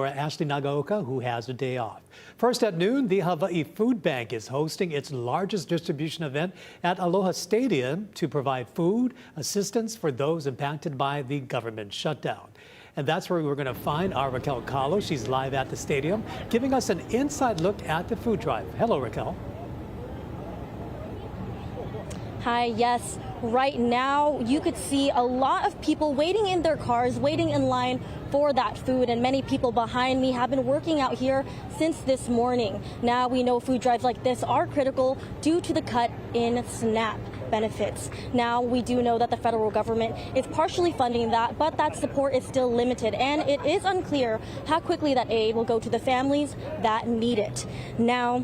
Ashley Nagaoka, who has a day off. First at noon, the Hawaii Foodbank is hosting its largest distribution event at Aloha Stadium to provide food assistance for those impacted by the government shutdown. And that's where we're going to find our Raquel Kahlo. She's live at the stadium, giving us an inside look at the food drive. Hello, Raquel. Hi, yes. Right now, you could see a lot of people waiting in their cars, waiting in line for that food, and many people behind me have been working out here since this morning. Now we know food drives like this are critical due to the cut in SNAP benefits. Now we do know that the federal government is partially funding that, but that support is still limited, and it is unclear how quickly that aid will go to the families that need it. Now,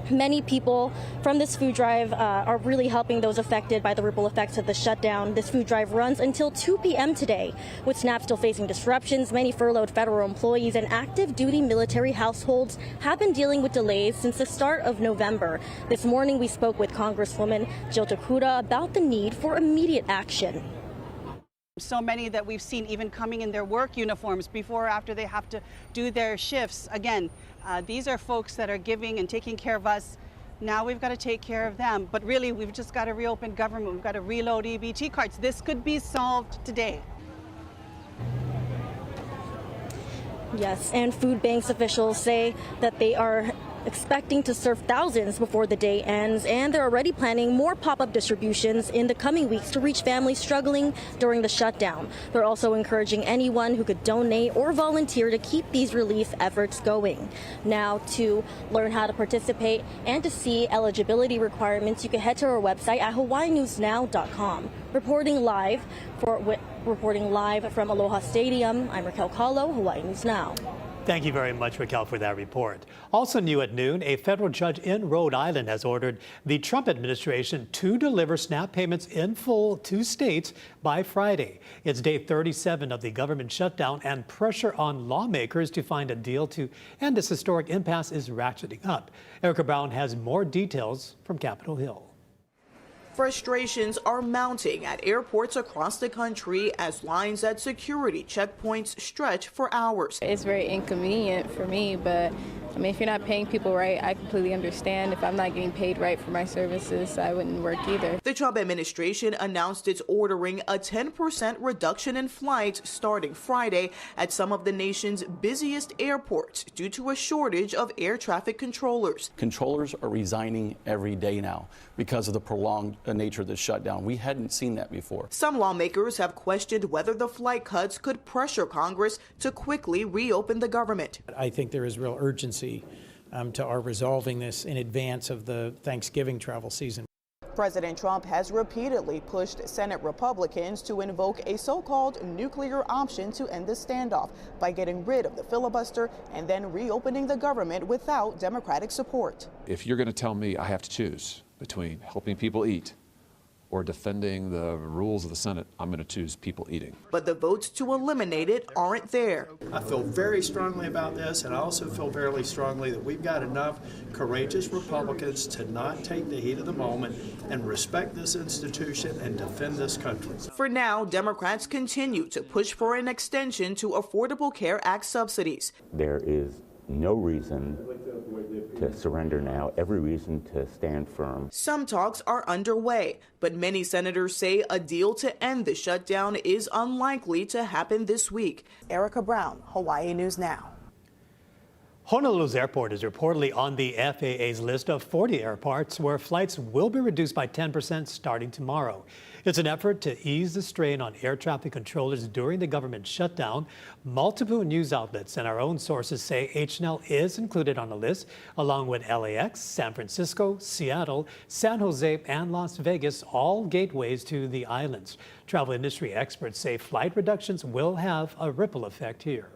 many people from this food drive are really helping those affected by the ripple effects of the shutdown. This food drive runs until 2 p.m. today. With SNAP still facing disruptions, many furloughed federal employees and active duty military households have been dealing with delays since the start of November. This morning, we spoke with Congresswoman Jill Takura about the need for immediate action. So many that we've seen even coming in their work uniforms before or after they have to do their shifts. Again, these are folks that are giving and taking care of us. Now we've got to take care of them. But really, we've just got to reopen government. We've got to reload EBT cards. This could be solved today. Yes, and food banks officials say that they are expecting to serve thousands before the day ends, and they're already planning more pop-up distributions in the coming weeks to reach families struggling during the shutdown. They're also encouraging anyone who could donate or volunteer to keep these relief efforts going. Now, to learn how to participate and to see eligibility requirements, you can head to our website at hawaiinewsnow.com. Reporting live from Aloha Stadium, I'm Raquel Kahlo, Hawaii News Now. Thank you very much, Raquel, for that report. Also new at noon, a federal judge in Rhode Island has ordered the Trump administration to deliver SNAP payments in full to states by Friday. It's day 37 of the government shutdown, and pressure on lawmakers to find a deal to end this historic impasse is ratcheting up. Erica Brown has more details from Capitol Hill. Frustrations are mounting at airports across the country as lines at security checkpoints stretch for hours. It's very inconvenient for me, but I mean, if you're not paying people right, I completely understand. If I'm not getting paid right for my services, I wouldn't work either. The Trump administration announced it's ordering a 10% reduction in flights starting Friday at some of the nation's busiest airports due to a shortage of air traffic controllers. Controllers are resigning every day now because of the prolonged nature of the shutdown. We hadn't seen that before. Some lawmakers have questioned whether the flight cuts could pressure Congress to quickly reopen the government. I think there is real urgency to our resolving this in advance of the Thanksgiving travel season. President Trump has repeatedly pushed Senate Republicans to invoke a so-called nuclear option to end the standoff by getting rid of the filibuster and then reopening the government without Democratic support. If you're going to tell me I have to choose between helping people eat or defending the rules of the Senate, I'm going to choose people eating. But the votes to eliminate it aren't there. I feel very strongly about this, and I also feel very strongly that we've got enough courageous Republicans to not take the heat of the moment and respect this institution and defend this country. For now, Democrats continue to push for an extension to Affordable Care Act subsidies. There is no reason to surrender now, every reason to stand firm. Some talks are underway, but many senators say a deal to end the shutdown is unlikely to happen this week. Erica Brown, Hawaii News Now. Honolulu's airport is reportedly on the FAA's list of 40 airports where flights will be reduced by 10% starting tomorrow. It's an effort to ease the strain on air traffic controllers during the government shutdown. Multiple news outlets and our own sources say H&L is included on the list, along with LAX, San Francisco, Seattle, San Jose, and Las Vegas, all gateways to the islands. Travel industry experts say flight reductions will have a ripple effect here.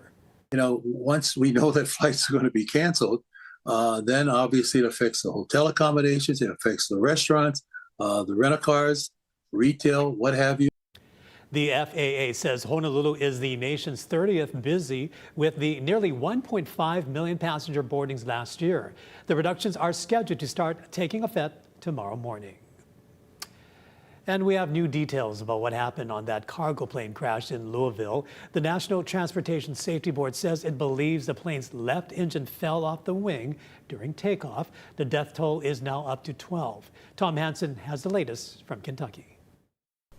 You know, once we know that flights are going to be canceled, then obviously it affects the hotel accommodations, it affects the restaurants, the rental cars, retail, what have you. The FAA says Honolulu is the nation's 30th busy, with the nearly 1.5 million passenger boardings last year. The reductions are scheduled to start taking effect tomorrow morning. And we have new details about what happened on that cargo plane crash in Louisville. The National Transportation Safety Board says it believes the plane's left engine fell off the wing during takeoff. The death toll is now up to 12. Tom Hansen has the latest from Kentucky.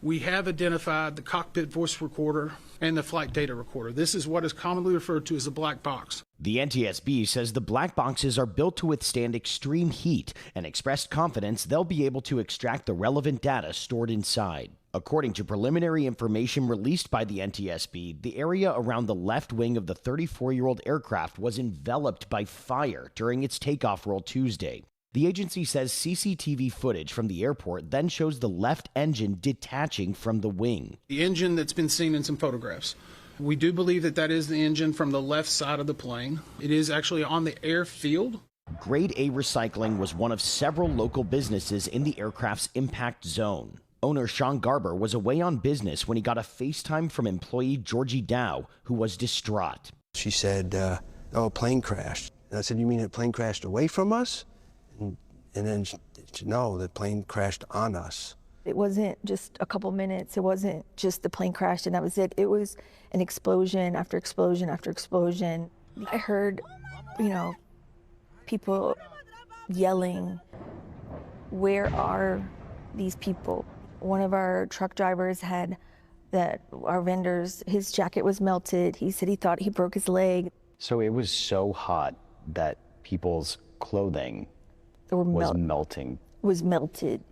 We have identified the cockpit voice recorder and the flight data recorder. This is what is commonly referred to as a black box. The NTSB says the black boxes are built to withstand extreme heat and expressed confidence they'll be able to extract the relevant data stored inside. According to preliminary information released by the NTSB, the area around the left wing of the 34-year-old aircraft was enveloped by fire during its takeoff roll Tuesday. The agency says CCTV footage from the airport then shows the left engine detaching from the wing. The engine that's been seen in some photographs. We do believe that that is the engine from the left side of the plane. It is actually on the airfield. Grade A Recycling was one of several local businesses in the aircraft's impact zone. Owner Sean Garber was away on business when he got a FaceTime from employee Georgie Dow, who was distraught. She said, oh, a plane crashed. And I said, you mean a plane crashed away from us? And then she no, the plane crashed on us. It wasn't just a couple minutes. It wasn't just the plane crashed and that was it. It was an explosion after explosion after explosion. I heard, people yelling, where are these people? One of our truck drivers our vendors, his jacket was melted. He said he thought he broke his leg. So it was so hot that people's clothing was melted.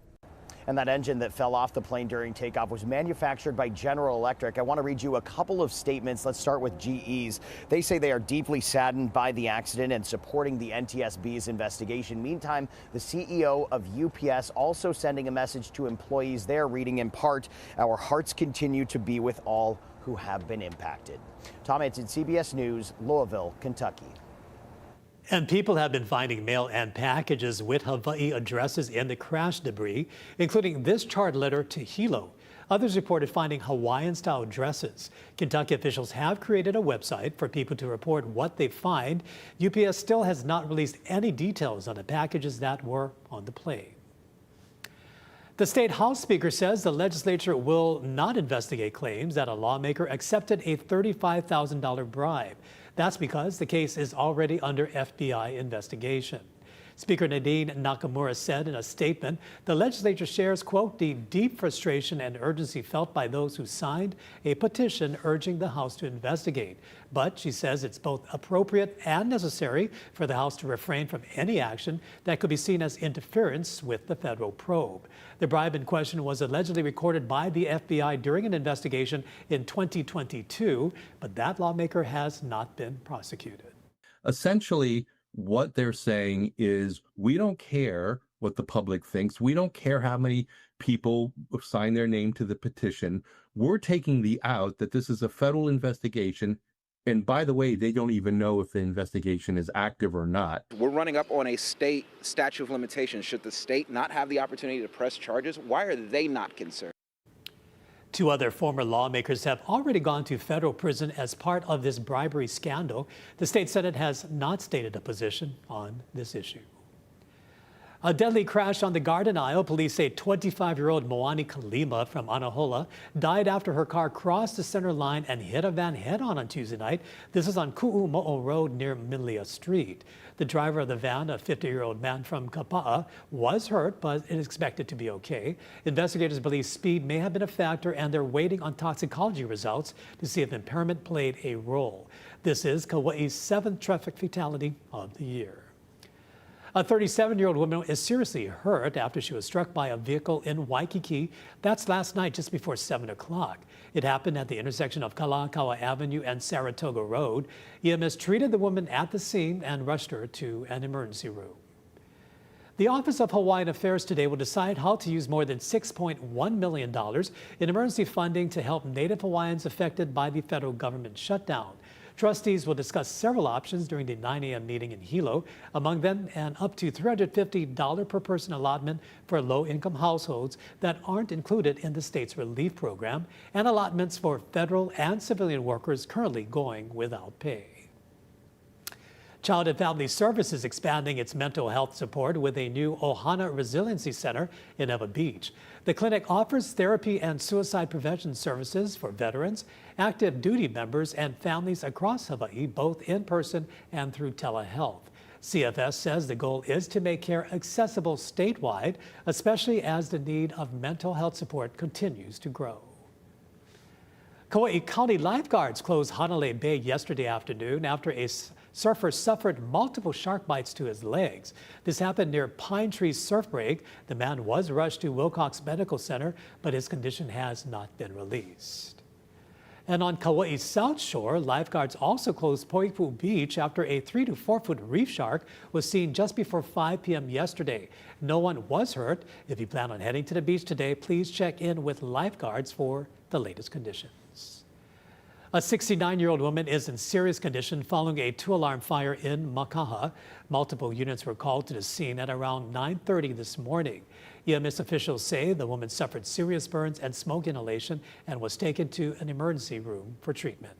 And that engine that fell off the plane during takeoff was manufactured by General Electric. I want to read you a couple of statements. Let's start with GE's. They say they are deeply saddened by the accident and supporting the NTSB's investigation. Meantime, the CEO of UPS also sending a message to employees there, reading in part, "Our hearts continue to be with all who have been impacted." Tom Hansen, CBS News, Louisville, Kentucky. And people have been finding mail and packages with Hawaii addresses in the crash debris, including this charred letter to Hilo. Others reported finding Hawaiian-style dresses. Kentucky officials have created a website for people to report what they find. UPS still has not released any details on the packages that were on the plane. The state House Speaker says the legislature will not investigate claims that a lawmaker accepted a $35,000 bribe. That's because the case is already under FBI investigation. Speaker Nadine Nakamura said in a statement, the legislature shares, quote, the deep frustration and urgency felt by those who signed a petition urging the House to investigate. But she says it's both appropriate and necessary for the House to refrain from any action that could be seen as interference with the federal probe. The bribe in question was allegedly recorded by the FBI during an investigation in 2022, but that lawmaker has not been prosecuted. Essentially, what they're saying is, we don't care what the public thinks. We don't care how many people sign their name to the petition. We're taking the out that this is a federal investigation. And by the way, they don't even know if the investigation is active or not. We're running up on a state statute of limitations. Should the state not have the opportunity to press charges? Why are they not concerned? Two other former lawmakers have already gone to federal prison as part of this bribery scandal. The state Senate has not stated a position on this issue. A deadly crash on the Garden Aisle. Police say 25-year-old Moani Kalima from Anahola died after her car crossed the center line and hit a van head-on Tuesday night. This is on Ku'umo'o Road near Milia Street. The driver of the van, a 50-year-old man from Kapa'a, was hurt but is expected to be okay. Investigators believe speed may have been a factor and they're waiting on toxicology results to see if impairment played a role. This is Kauai's 7th traffic fatality of the year. A 37-year-old woman is seriously hurt after she was struck by a vehicle in Waikiki. That's last night just before 7 o'clock. It happened at the intersection of Kalakaua Avenue and Saratoga Road. EMS treated the woman at the scene and rushed her to an emergency room. The Office of Hawaiian Affairs today will decide how to use more than $6.1 million in emergency funding to help Native Hawaiians affected by the federal government shutdown. Trustees will discuss several options during the 9 a.m. meeting in Hilo, among them an up to $350 per person allotment for low-income households that aren't included in the state's relief program, and allotments for federal and civilian workers currently going without pay. Child and Family Services expanding its mental health support with a new Ohana Resiliency Center in Ewa Beach. The clinic offers therapy and suicide prevention services for veterans, active duty members, and families across Hawaii, both in person and through telehealth. CFS says the goal is to make care accessible statewide, especially as the need of mental health support continues to grow. Kauai County lifeguards closed Hanalei Bay yesterday afternoon after a surfer suffered multiple shark bites to his legs. This happened near Pine Tree Surf Break. The man was rushed to Wilcox Medical Center, but his condition has not been released. And on Kauai's South Shore, lifeguards also closed Poipu Beach after a 3 to 4 foot reef shark was seen just before 5 p.m. yesterday. No one was hurt. If you plan on heading to the beach today, please check in with lifeguards for the latest conditions. A 69-year-old woman is in serious condition following a 2-alarm fire in Makaha. Multiple units were called to the scene at around 9:30 this morning. EMS officials say the woman suffered serious burns and smoke inhalation and was taken to an emergency room for treatment.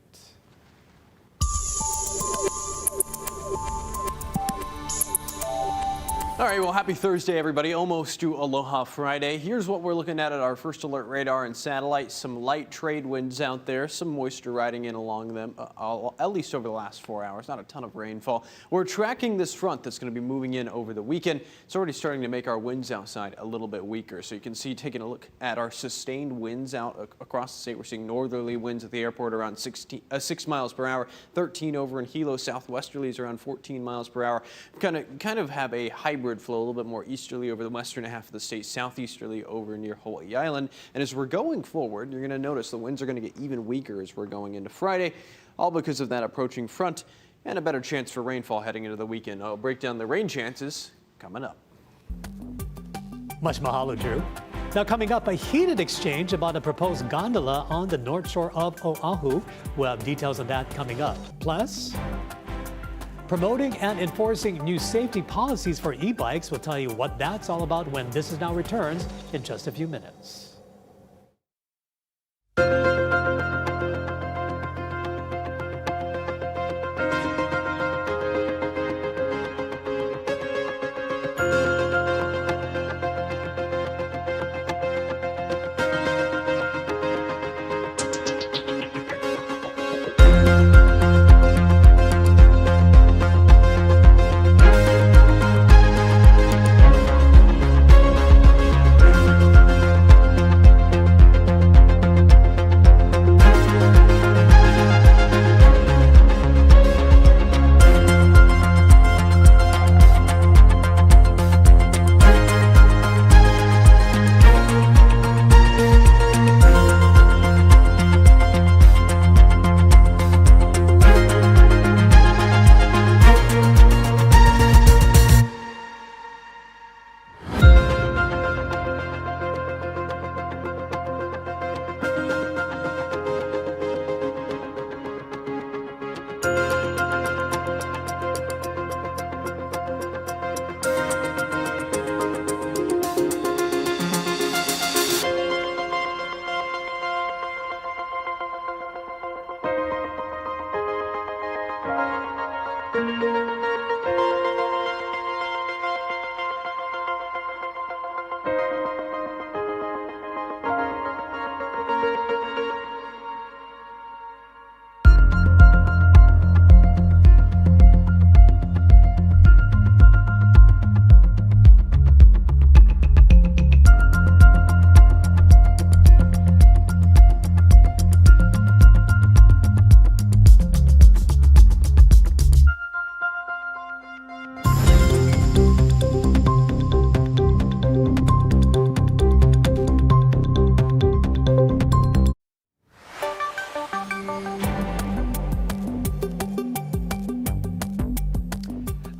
All right, well, happy Thursday, everybody. Almost to Aloha Friday. Here's what we're looking at our first alert radar and satellite. Some light trade winds out there, some moisture riding in along them, at least over the last 4 hours. Not a ton of rainfall. We're tracking this front that's going to be moving in over the weekend. It's already starting to make our winds outside a little bit weaker. So you can see, taking a look at our sustained winds out across the state. We're seeing northerly winds at the airport around 6 miles per hour, 13 over in Hilo. Southwesterlies around 14 miles per hour. Kind of have a hybrid flow, a little bit more easterly over the western half of the state, southeasterly over near Hawaii Island. And as we're going forward, you're going to notice the winds are going to get even weaker as we're going into Friday, all because of that approaching front and a better chance for rainfall heading into the weekend. I'll break down the rain chances coming up. Much mahalo, Drew. Now coming up, a heated exchange about a proposed gondola on the north shore of Oahu. We'll have details on that coming up. Plus, promoting and enforcing new safety policies for e-bikes. We'll tell you what that's all about when This Is Now returns in just a few minutes.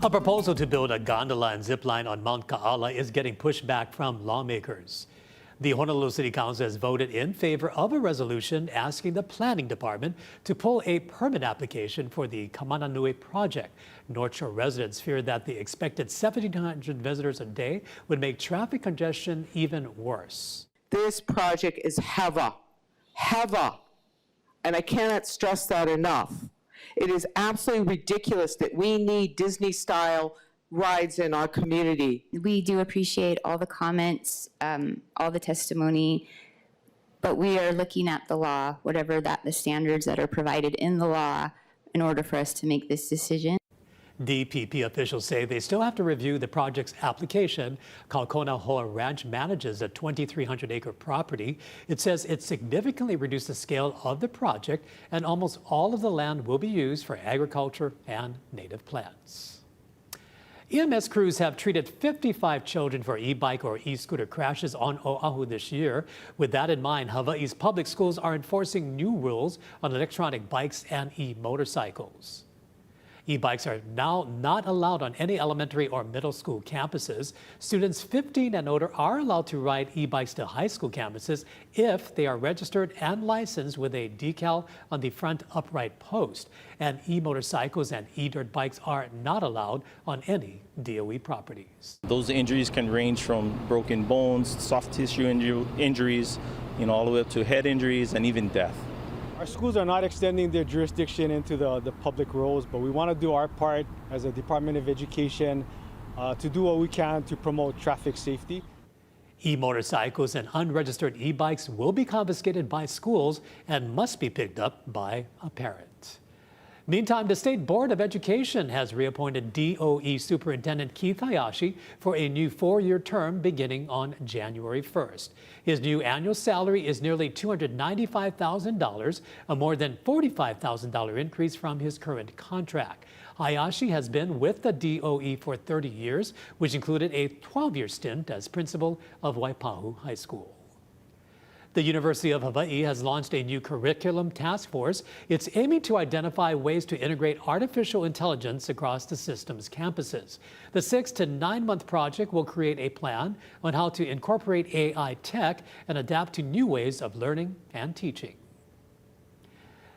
A proposal to build a gondola and zip line on Mount Ka'ala is getting pushback from lawmakers. The Honolulu City Council has voted in favor of a resolution asking the Planning Department to pull a permit application for the Kamananui project. North Shore residents fear that the expected 1,700 visitors a day would make traffic congestion even worse. This project is hewa, and I cannot stress that enough. It is absolutely ridiculous that we need Disney-style rides in our community. We do appreciate all the comments, all the testimony, but we are looking at the law, whatever the standards that are provided in the law in order for us to make this decision. DPP officials say they still have to review the project's application. Kalkona Hoa Ranch manages a 2,300-acre property. It says it significantly reduced the scale of the project, and almost all of the land will be used for agriculture and native plants. EMS crews have treated 55 children for e-bike or e-scooter crashes on Oahu this year. With that in mind, Hawaii's public schools are enforcing new rules on electronic bikes and e-motorcycles. E-bikes are now not allowed on any elementary or middle school campuses. Students 15 and older are allowed to ride e-bikes to high school campuses if they are registered and licensed with a decal on the front upright post. And e-motorcycles and e-dirt bikes are not allowed on any DOE properties. Those injuries can range from broken bones, soft tissue injuries, all the way up to head injuries and even death. Our schools are not extending their jurisdiction into the public roads, but we want to do our part as a Department of Education to do what we can to promote traffic safety. E-motorcycles and unregistered e-bikes will be confiscated by schools and must be picked up by a parent. Meantime, the State Board of Education has reappointed DOE Superintendent Keith Hayashi for a new 4-year term beginning on January 1st. His new annual salary is nearly $295,000, a more than $45,000 increase from his current contract. Hayashi has been with the DOE for 30 years, which included a 12-year stint as principal of Waipahu High School. The University of Hawaii has launched a new curriculum task force. It's aiming to identify ways to integrate artificial intelligence across the system's campuses. The 6 to 9 month project will create a plan on how to incorporate AI tech and adapt to new ways of learning and teaching.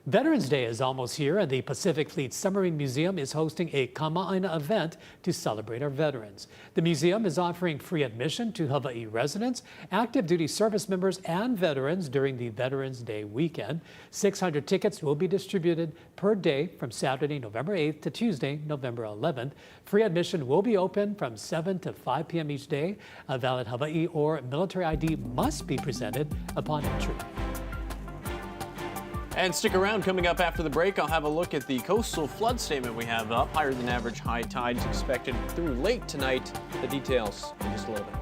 Veterans Day is almost here, and the Pacific Fleet Submarine Museum is hosting a Kama'aina event to celebrate our veterans. The museum is offering free admission to Hawaii residents, active duty service members, and veterans during the Veterans Day weekend. 600 tickets will be distributed per day from Saturday, November 8th to Tuesday, November 11th. Free admission will be open from 7 to 5 p.m. each day. A valid Hawaii or military ID must be presented upon entry. And stick around. Coming up after the break, I'll have a look at the coastal flood statement we have up. Higher than average high tides expected through late tonight. The details in just a little bit.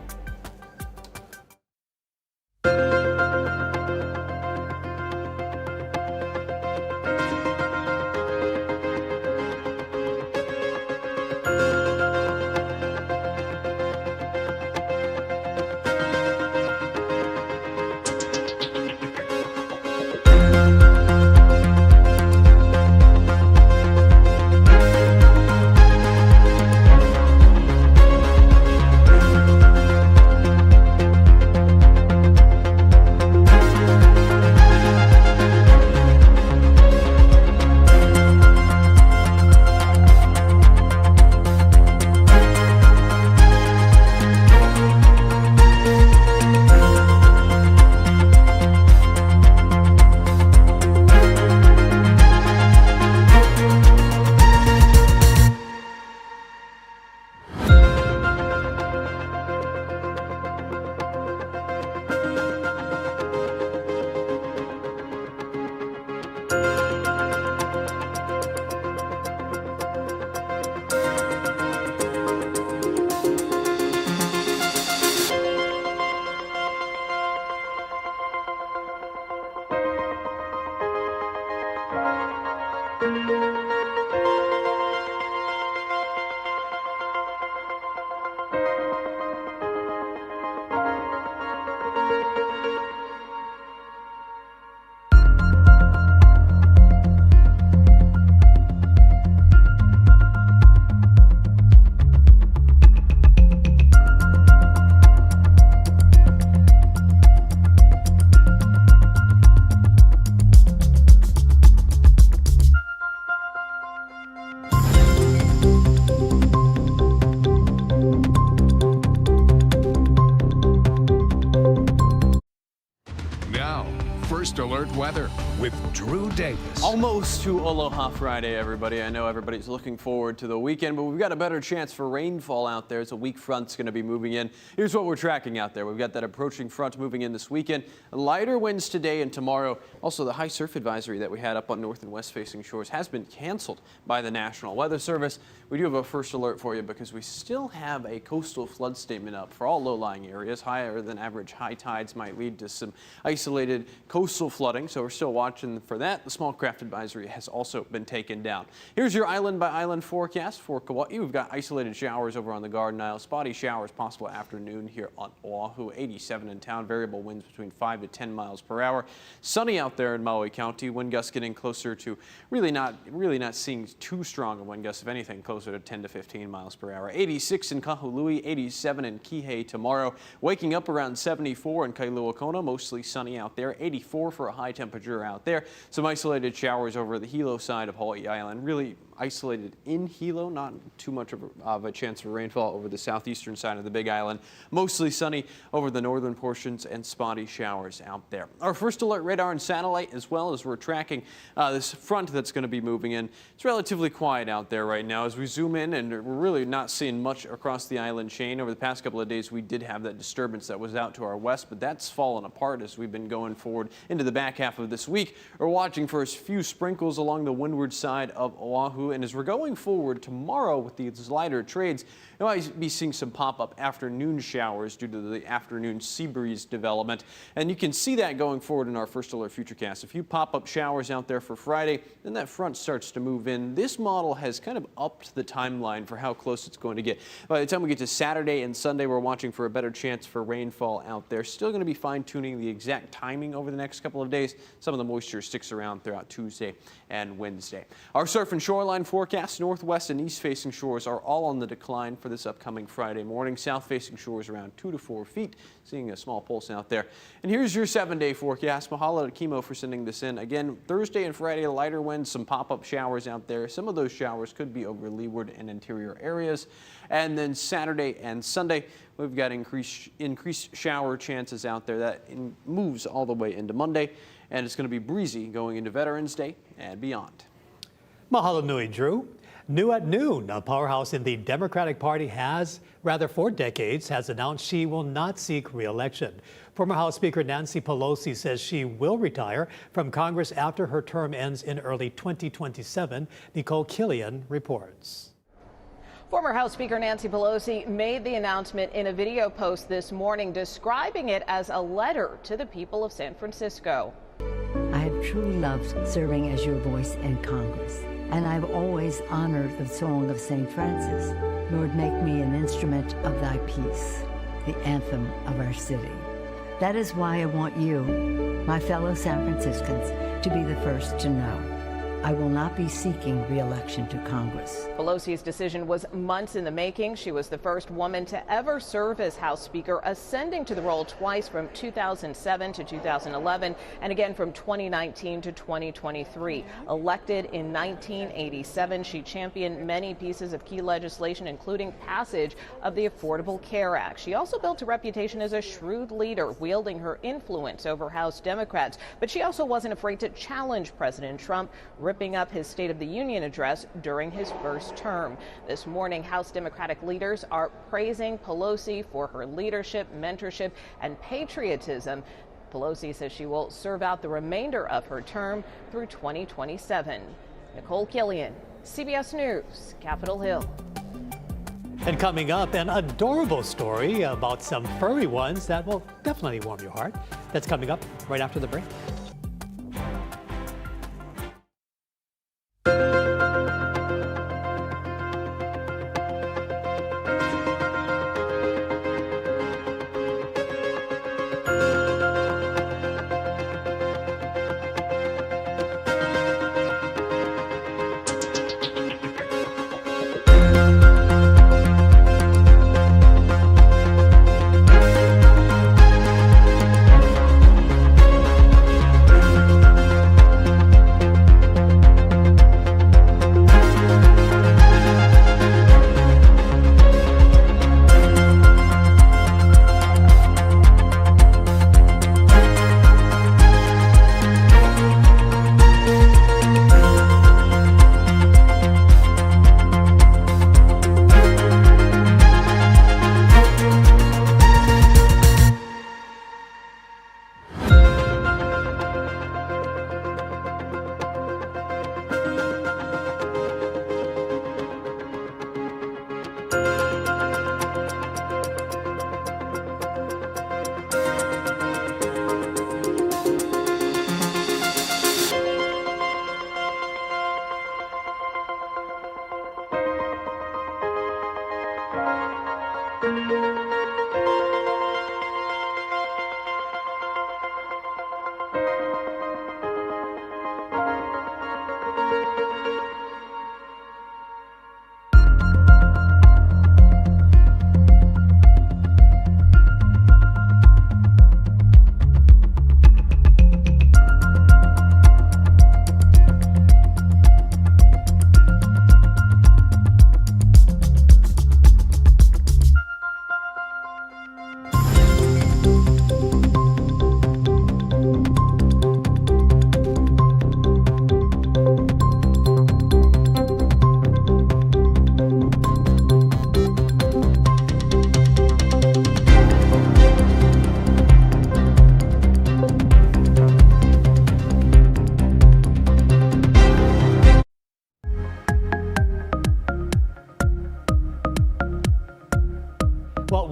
First alert weather. with Drew Davis. Almost to Aloha Friday, everybody. I know everybody's looking forward to the weekend, but we've got a better chance for rainfall out there as a weak front's going to be moving in. Here's what we're tracking out there. We've got that approaching front moving in this weekend. Lighter winds today and tomorrow. Also, the high surf advisory that we had up on north and west facing shores has been canceled by the National Weather Service. We do have a first alert for you because we still have a coastal flood statement up for all low-lying areas. Higher than average high tides might lead to some isolated coastal flooding, so we're still watching for that. The small craft advisory has also been taken down. Here's your island by island forecast for Kauai. We've got isolated showers over on the Garden Isle. Spotty showers possible afternoon here on Oahu. 87 in town. Variable winds between 5 to 10 miles per hour. Sunny out there in Maui County. Wind gusts getting closer to really not seeing too strong a wind gust. If anything, closer to 10 to 15 miles per hour. 86 in Kahului. 87 in Kihei tomorrow. Waking up around 74 in Kailua Kona. Mostly sunny out there. 84 for a high temperature out there. Some isolated showers over the Hilo side of Hawaii Island. Really isolated in Hilo, not too much of a chance for rainfall over the southeastern side of the Big Island. Mostly sunny over the northern portions and spotty showers out there. Our first alert radar and satellite, as well as we're tracking this front that's going to be moving in. It's relatively quiet out there right now as we zoom in, and we're really not seeing much across the island chain. Over the past couple of days, we did have that disturbance that was out to our west, but that's fallen apart as we've been going forward into the back half of this week. We're watching for a few sprinkles along the windward side of Oahu. And as we're going forward tomorrow with these lighter trades, you might be seeing some pop-up afternoon showers due to the afternoon sea breeze development. And you can see that going forward in our first alert futurecast. A few pop-up showers out there for Friday, then that front starts to move in. This model has kind of upped the timeline for how close it's going to get. By the time we get to Saturday and Sunday, we're watching for a better chance for rainfall out there. Still going to be fine-tuning the exact timing over the next couple of days. Some of the moisture sticks around throughout Tuesday and Wednesday. Our surf and shoreline forecast, northwest and east-facing shores are all on the decline for this upcoming Friday morning. South-facing shores around 2 to 4 feet, seeing a small pulse out there. And here's your 7-day forecast. Mahalo to Kimo for sending this in. Again, Thursday and Friday, lighter winds, some pop-up showers out there. Some of those showers could be over leeward and interior areas. And then Saturday and Sunday, we've got increased shower chances out there. That moves all the way into Monday, and it's going to be breezy going into Veterans Day and beyond. Mahalo nui, Drew. New at noon, a powerhouse in the Democratic Party for decades, has announced she will not seek re-election. Former House Speaker Nancy Pelosi says she will retire from Congress after her term ends in early 2027. Nicole Killian reports. Former House Speaker Nancy Pelosi made the announcement in a video post this morning, describing it as a letter to the people of San Francisco. I have truly loved serving as your voice in Congress, and I've always honored the song of St. Francis. Lord, make me an instrument of thy peace, the anthem of our city. That is why I want you, my fellow San Franciscans, to be the first to know. I will not be seeking re-election to Congress. Pelosi's decision was months in the making. She was the first woman to ever serve as House Speaker, ascending to the role twice from 2007 to 2011 and again from 2019 to 2023. Elected in 1987, she championed many pieces of key legislation, including passage of the Affordable Care Act. She also built a reputation as a shrewd leader, wielding her influence over House Democrats. But she also wasn't afraid to challenge President Trump, ripping up his State of the Union address during his first term. This morning, House Democratic leaders are praising Pelosi for her leadership, mentorship, and patriotism. Pelosi says she will serve out the remainder of her term through 2027. Nicole Killian, CBS News, Capitol Hill. And coming up, an adorable story about some furry ones that will definitely warm your heart. That's coming up right after the break.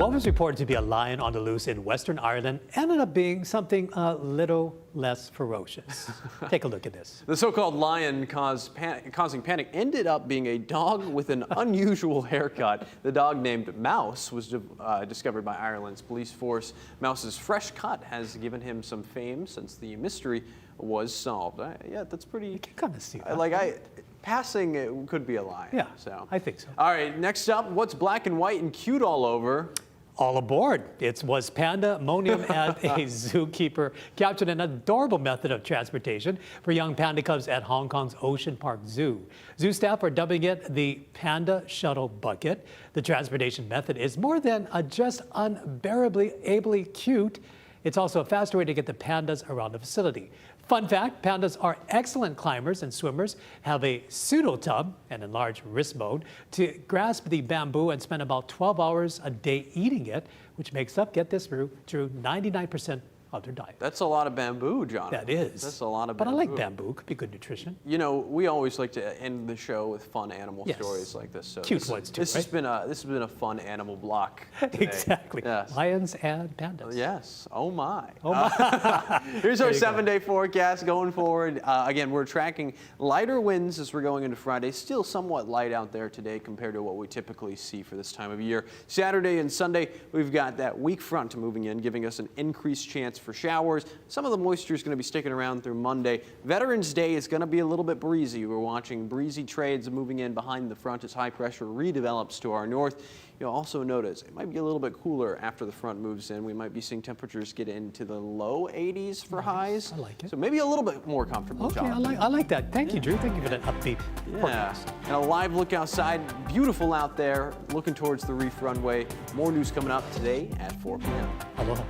What was reported to be a lion on the loose in Western Ireland ended up being something a little less ferocious. Take a look at this. The so-called lion causing panic ended up being a dog with an unusual haircut. The dog named Mouse was discovered by Ireland's police force. Mouse's fresh cut has given him some fame since the mystery was solved. Yeah, that's pretty. You can kind of see that. Passing it could be a lion. Yeah, so I think so. All right, next up, what's black and white and cute all over? All aboard. It was pandemonium at a zookeeper captured an adorable method of transportation for young panda cubs at Hong Kong's Ocean Park Zoo. Zoo staff are dubbing it the Panda Shuttle Bucket. The transportation method is more than just unbearably ably cute. It's also a faster way to get the pandas around the facility. Fun fact, pandas are excellent climbers and swimmers, have a pseudo-tub, an enlarged wrist mode, to grasp the bamboo and spend about 12 hours a day eating it, which makes up, get this, Drew, 99% of their diet. That's a lot of bamboo, John. That is. That's a lot of But bamboo. I like bamboo. Could be good nutrition. You know, we always like to end the show with fun animal stories like this. So Cute ones too, this right? has been a fun animal block today. Exactly. Yes. Lions and pandas. Yes. Oh my. Oh my. Here's our 7-day forecast going forward. Again, we're tracking lighter winds as we're going into Friday. Still somewhat light out there today compared to what we typically see for this time of year. Saturday and Sunday, we've got that weak front moving in, giving us an increased chance for showers. Some of the moisture is going to be sticking around through Monday. Veterans Day is going to be a little bit breezy. We're watching breezy trades moving in behind the front as high pressure redevelops to our north. You'll also notice it might be a little bit cooler after the front moves in. We might be seeing temperatures get into the low 80s for highs. I like it. So maybe a little bit more comfortable. Okay, John. I like that. Thank you, Drew. Thank you for that upbeat forecast. And a live look outside. Beautiful out there, looking towards the reef runway. More news coming up today at 4 p.m. Aloha.